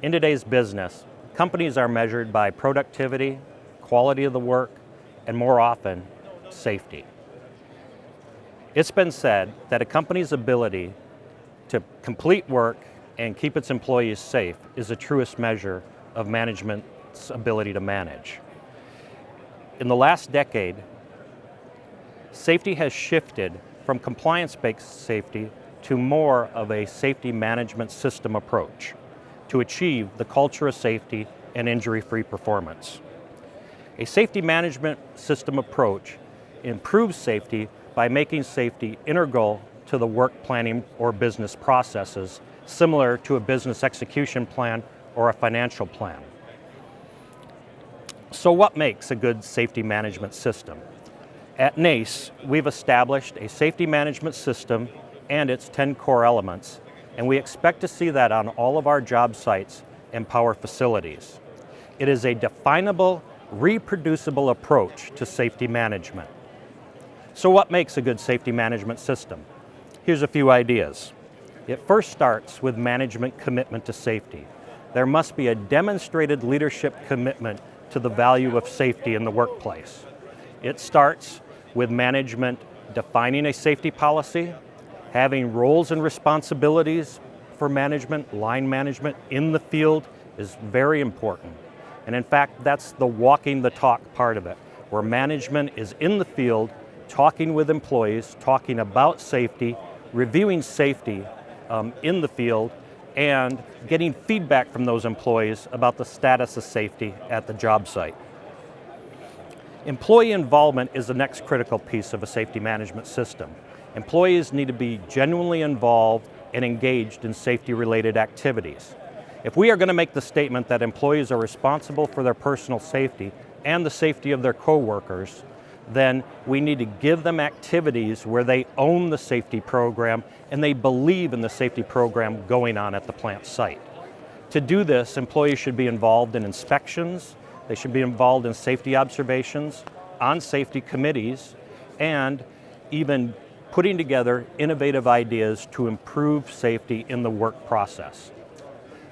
In today's business, companies are measured by productivity, quality of the work, and more often, safety. It's been said that a company's ability to complete work and keep its employees safe is the truest measure of management's ability to manage. In the last decade, safety has shifted from compliance-based safety to more of a safety management system approach to achieve the culture of safety and injury-free performance. A safety management system approach improves safety by making safety integral to the work planning or business processes, similar to a business execution plan or a financial plan. So what makes a good safety management system? At Naes, we've established a safety management system and its 10 core elements, and we expect to see that on all of our job sites and power facilities. It is a definable, reproducible approach to safety management. So what makes a good safety management system? Here's a few ideas. It first starts with management commitment to safety. There must be a demonstrated leadership commitment to the value of safety in the workplace. It starts with management defining a safety policy, having roles and responsibilities for management, line management in the field is very important. And in fact, that's the walking the talk part of it, where management is in the field, talking with employees, talking about safety, reviewing safety in the field, and getting feedback from those employees about the status of safety at the job site. Employee involvement is the next critical piece of a safety management system. Employees need to be genuinely involved and engaged in safety-related activities. If we are going to make the statement that employees are responsible for their personal safety and the safety of their coworkers, then we need to give them activities where they own the safety program and they believe in the safety program going on at the plant site. To do this, employees should be involved in inspections, they should be involved in safety observations, on safety committees, and even putting together innovative ideas to improve safety in the work process.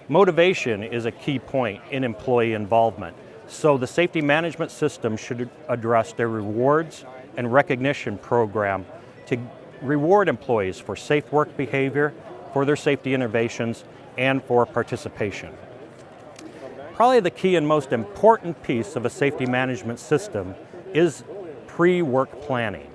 Motivation is a key point in employee involvement, so the safety management system should address their rewards and recognition program to reward employees for safe work behavior, for their safety innovations, and for participation. Probably the key and most important piece of a safety management system is pre-work planning.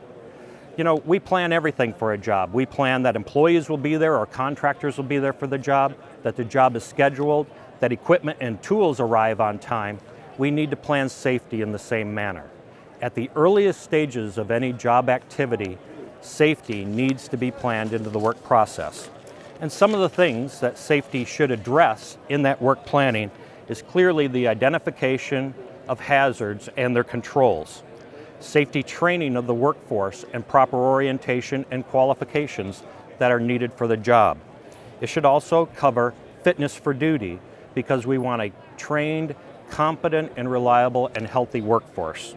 You know, we plan everything for a job. We plan that employees will be there or contractors will be there for the job, that the job is scheduled, that equipment and tools arrive on time. We need to plan safety in the same manner. At the earliest stages of any job activity, safety needs to be planned into the work process. And some of the things that safety should address in that work planning is clearly the identification of hazards and their controls, safety training of the workforce and proper orientation and qualifications that are needed for the job. It should also cover fitness for duty because we want a trained, competent and reliable and healthy workforce.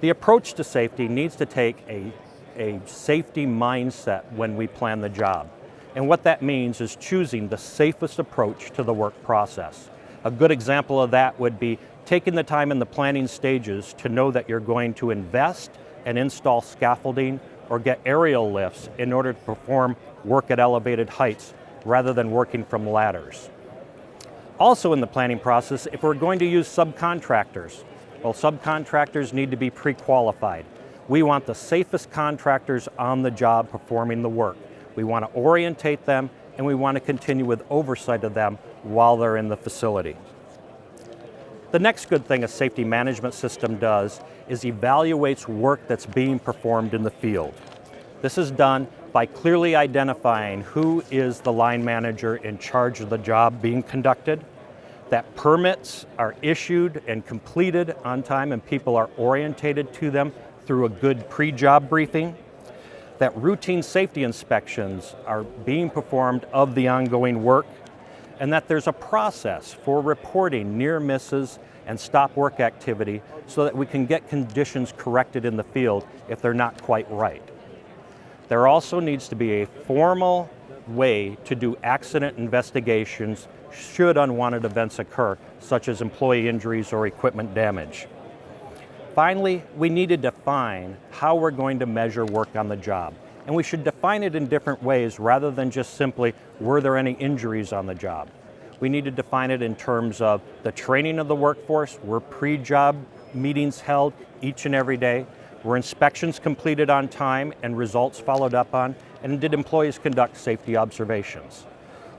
The approach to safety needs to take a safety mindset when we plan the job. And what that means is choosing the safest approach to the work process. A good example of that would be taking the time in the planning stages to know that you're going to invest and install scaffolding or get aerial lifts in order to perform work at elevated heights rather than working from ladders. Also in the planning process, if we're going to use subcontractors, well, subcontractors need to be pre-qualified. We want the safest contractors on the job performing the work. We want to orientate them and we want to continue with oversight of them while they're in the facility. The next good thing a safety management system does is evaluates work that's being performed in the field. This is done by clearly identifying who is the line manager in charge of the job being conducted, that permits are issued and completed on time and people are orientated to them through a good pre-job briefing, that routine safety inspections are being performed of the ongoing work, and that there's a process for reporting near misses and stop work activity so that we can get conditions corrected in the field if they're not quite right. There also needs to be a formal way to do accident investigations should unwanted events occur, such as employee injuries or equipment damage. Finally, we need to define how we're going to measure work on the job. And we should define it in different ways rather than just simply, were there any injuries on the job? We need to define it in terms of the training of the workforce, were pre-job meetings held each and every day, were inspections completed on time and results followed up on, and did employees conduct safety observations?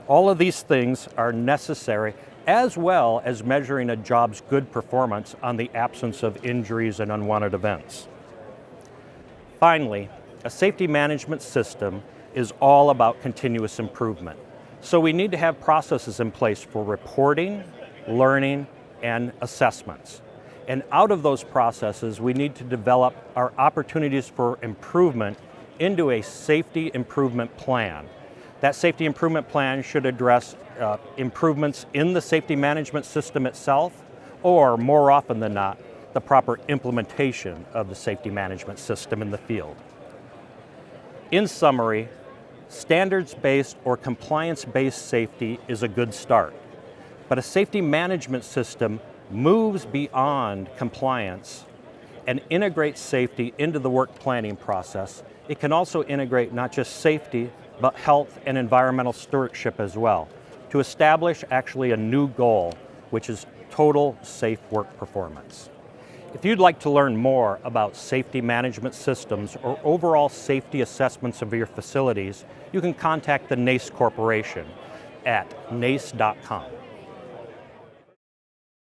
All of these things are necessary, as well as measuring a job's good performance on the absence of injuries and unwanted events. Finally, a safety management system is all about continuous improvement. So we need to have processes in place for reporting, learning, and assessments. And out of those processes, we need to develop our opportunities for improvement into a safety improvement plan. That safety improvement plan should address improvements in the safety management system itself, or more often than not, the proper implementation of the safety management system in the field. In summary, standards-based or compliance-based safety is a good start, but a safety management system moves beyond compliance and integrates safety into the work planning process. It can also integrate not just safety, but health and environmental stewardship as well, to establish actually a new goal, which is total safe work performance. If you'd like to learn more about safety management systems or overall safety assessments of your facilities, you can contact the Naes Corporation at naes.com.